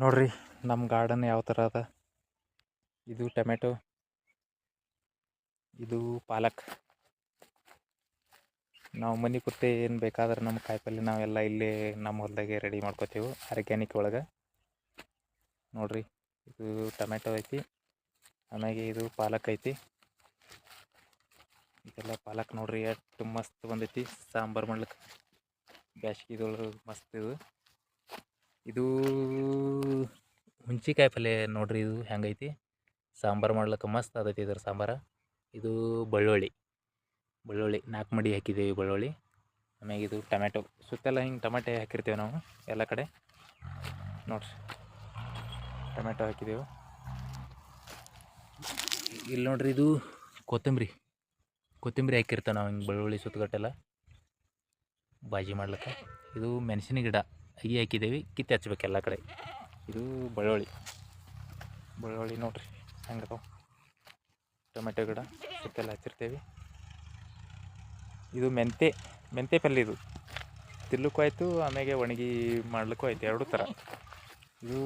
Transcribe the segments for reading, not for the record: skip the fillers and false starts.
ನೋಡ್ರಿ ನಮ್ಮ ಗಾರ್ಡನ್ ಯಾವ ಥರ ಅದ. ಇದು ಟೊಮೆಟೊ, ಇದು ಪಾಲಕ್. ನಾವು ಮನೆ ಪೂರ್ತಿ ಏನು ಬೇಕಾದ್ರೆ ನಮ್ಮ ಕಾಯಿಪಲ್ಲೆ ನಾವೆಲ್ಲ ಇಲ್ಲೇ ನಮ್ಮ ಹೊಲದಾಗೆ ರೆಡಿ ಮಾಡ್ಕೋತೀವಿ ಆರ್ಗ್ಯಾನಿಕ್ ಒಳಗೆ. ನೋಡ್ರಿ ಇದು ಟೊಮೆಟೊ ಐತಿ, ಆಮ್ಯಾಗೆ ಇದು ಪಾಲಕ್ ಐತಿ. ಇದೆಲ್ಲ ಪಾಲಕ್ ನೋಡ್ರಿ ಎಷ್ಟು ಮಸ್ತ್ ಬಂದೈತಿ ಸಾಂಬಾರು ಮಾಡ್ಲಿಕ್ಕೆ. ಬ್ಯಾಸ್ಗಿದೊಳಗೆ ಮಸ್ತ್ ಇದು ಹುಂಚಿಕಾಯಿ ಪಲ್ಯ ನೋಡ್ರಿ. ಇದು ಹೆಂಗೈತಿ ಸಾಂಬಾರು ಮಾಡ್ಲಿಕ್ಕೆ ಮಸ್ತ್ ಆದೈತಿ ಇದ್ರ ಸಾಂಬಾರು. ಇದು ಬೆಳ್ಳುಳ್ಳಿ 4 ಮಡಿ ಹಾಕಿದ್ದೀವಿ ಬೆಳ್ಳುಳ್ಳಿ. ಆಮ್ಯಾಗ ಇದು ಟೊಮೆಟೊ ಸುತ್ತೆಲ್ಲ ಹಿಂಗೆ ಟೊಮೆಟೊ ಹಾಕಿರ್ತೀವಿ ನಾವು ಎಲ್ಲ ಕಡೆ. ನೋಡ್ರಿ ಟೊಮೆಟೊ ಹಾಕಿದೆವು. ಇಲ್ಲಿ ನೋಡ್ರಿ ಇದು ಕೊತ್ತಂಬರಿ ಹಾಕಿರ್ತೇವೆ ನಾವು ಹಿಂಗೆ ಬೆಳ್ಳುಳ್ಳಿ ಸುತ್ತಗಟ್ಟೆಲ್ಲ ಬಾಜಿ ಮಾಡ್ಲಿಕ್ಕೆ. ಇದು ಮೆಣಸಿನ ಗಿಡ ಹಾಕಿದ್ದೇವೆ, ಕಿತ್ತು ಹಚ್ಬೇಕು ಎಲ್ಲ ಕಡೆ. ಇದು ಬೆಳ್ಳುಳ್ಳಿ ನೋಡ್ರಿ ಹೆಂಗದಾವ. ಟೊಮೆಟೊ ಗಿಡ ಸುತ್ತೆಲ್ಲ ಹಚ್ಚಿರ್ತೇವೆ. ಇದು ಮೆಂತೆ ಪಲ್ಯ. ಇದು ತಿನ್ಲಿಕ್ಕೂ ಆಯಿತು, ಆಮೇಲೆ ಒಣಗಿ ಮಾಡ್ಲಿಕ್ಕೂ ಆಯ್ತು, ಎರಡೂ ಥರ. ಇದು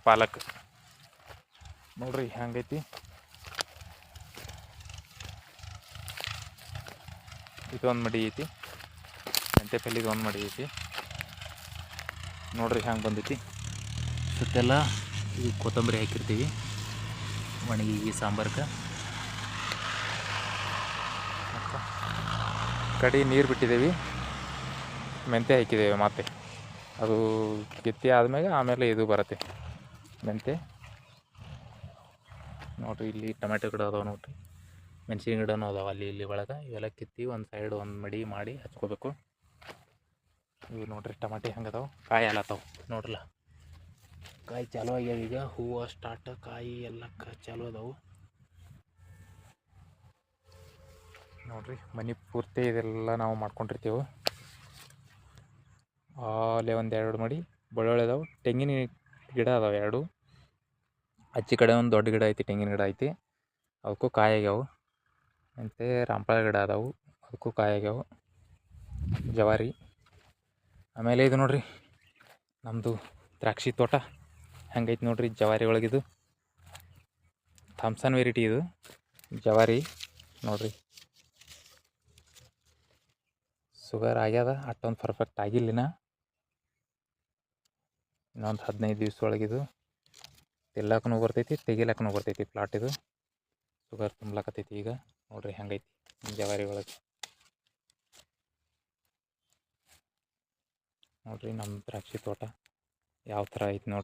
ಪಾಲಕ್ ನೋಡ್ರಿ ಹೆಂಗೈತಿ. ಇದು ಒಂದು ಮಡಿ ಐತಿ, ಮೆಂತೆ ಪಲ್ಯದ ಒಂದು ಮಡಿ ಐತಿ. ನೋಡ್ರಿ ಹೆಂಗೆ ಬಂದೈತಿ ಸುತ್ತೆಲ್ಲ. ಇದು ಕೊತ್ತಂಬರಿ ಹಾಕಿರ್ತೀವಿ ಒಣಗಿ ಸಾಂಬಾರ್ಗೆ. ಕಡೆ ನೀರು ಬಿಟ್ಟಿದ್ದೇವೆ, ಮೆಂತೆ ಹಾಕಿದ್ದೇವೆ. ಮತ್ತೆ ಅದು ಕಿತ್ತಿ ಆಮೇಲೆ ಇದು ಬರುತ್ತೆ ಮೆಂತೆ. ನೋಡಿರಿ ಇಲ್ಲಿ ಟೊಮೆಟೊ ಗಿಡ ಅದಾವೆ ನೋಡಿರಿ, ಮೆಣಸಿನ ಗಿಡನೂ ಅದಾವೆ ಅಲ್ಲಿ ಇಲ್ಲಿ ಒಳಗೆ. ಇವೆಲ್ಲ ಕಿತ್ತಿ ಒಂದು ಸೈಡ್ ಒಂದು ಮಡಿ ಮಾಡಿ ಹಚ್ಕೋಬೇಕು. ಇವು ನೋಡಿರಿ ಟೊಮೆಟೊ ಹೆಂಗದಾವೆ, ಕಾಯಿ ಆಲತ್ತಾವೆ ನೋಡ್ರಲ್ಲ. ಕಾಯಿ ಚಾಲು ಆಗ್ಯಾವ ಈಗ, ಹೂವು ಸ್ಟಾರ್ಟ್, ಕಾಯಿ ಎಲ್ಲ ಚಾಲು ಅದಾವೆ ನೋಡ್ರಿ. ಮನೆ ಪೂರ್ತಿ ಇದೆಲ್ಲ ನಾವು ಮಾಡ್ಕೊಂಡಿರ್ತೀವಿ. ಅಲ್ಲೇ ಒಂದು 2 ಮಡಿ ಬೆಳ್ಳುಳ್ಳಿ ಅದಾವೆ. ತೆಂಗಿನ ಗಿಡ ಅದಾವೆ 2. ಆಚೆ ಕಡೆ ಒಂದು ದೊಡ್ಡ ಗಿಡ ಐತಿ, ತೆಂಗಿನ ಗಿಡ ಐತಿ, ಅವಕ್ಕೂ ಕಾಯಿ ಆಗ್ಯಾವೆ. ಮತ್ತು ರಾಮಫಲ ಗಿಡ ಅದಾವೆ, ಅದಕ್ಕೂ ಕಾಯಿ ಆಗ್ಯಾವೆ. ಜವಾರಿ. ಆಮೇಲೆ ಇದು ನೋಡ್ರಿ ನಮ್ಮದು ದ್ರಾಕ್ಷಿ ತೋಟ ಹೆಂಗೈತಿ ನೋಡ್ರಿ. ಜವಾರಿ ಒಳಗಿದು ಥಾಮ್ಸನ್ ವೆರೈಟಿ ಇದು ಜವಾರಿ ನೋಡ್ರಿ. ಶುಗರ್ ಆಗ್ಯದ, ಅಷ್ಟೊಂದು ಪರ್ಫೆಕ್ಟ್ ಆಗಿಲ್ಲಿನ. ಇನ್ನೊಂದು 15 ದಿವ್ಸ ಒಳಗಿದು ತಿಲ್ಲಕ್ಕೂ ಬರ್ತೈತಿ, ತೆಗಿಲಕ್ಕೂ ಬರ್ತೈತಿ ಪ್ಲಾಟ್. ಇದು ಶುಗರ್ ತುಂಬಲಕತ್ತೈತಿ ಈಗ. ನೋಡ್ರಿ ಹೆಂಗೈತಿ ಜವಾರಿ ಒಳಗೆ. ನೋಡ್ರಿ ನಮ್ಮ ದ್ರಾಕ್ಷಿ ತೋಟ ಯಾವ ಥರ ಐತಿ ನೋಡ್ರಿ.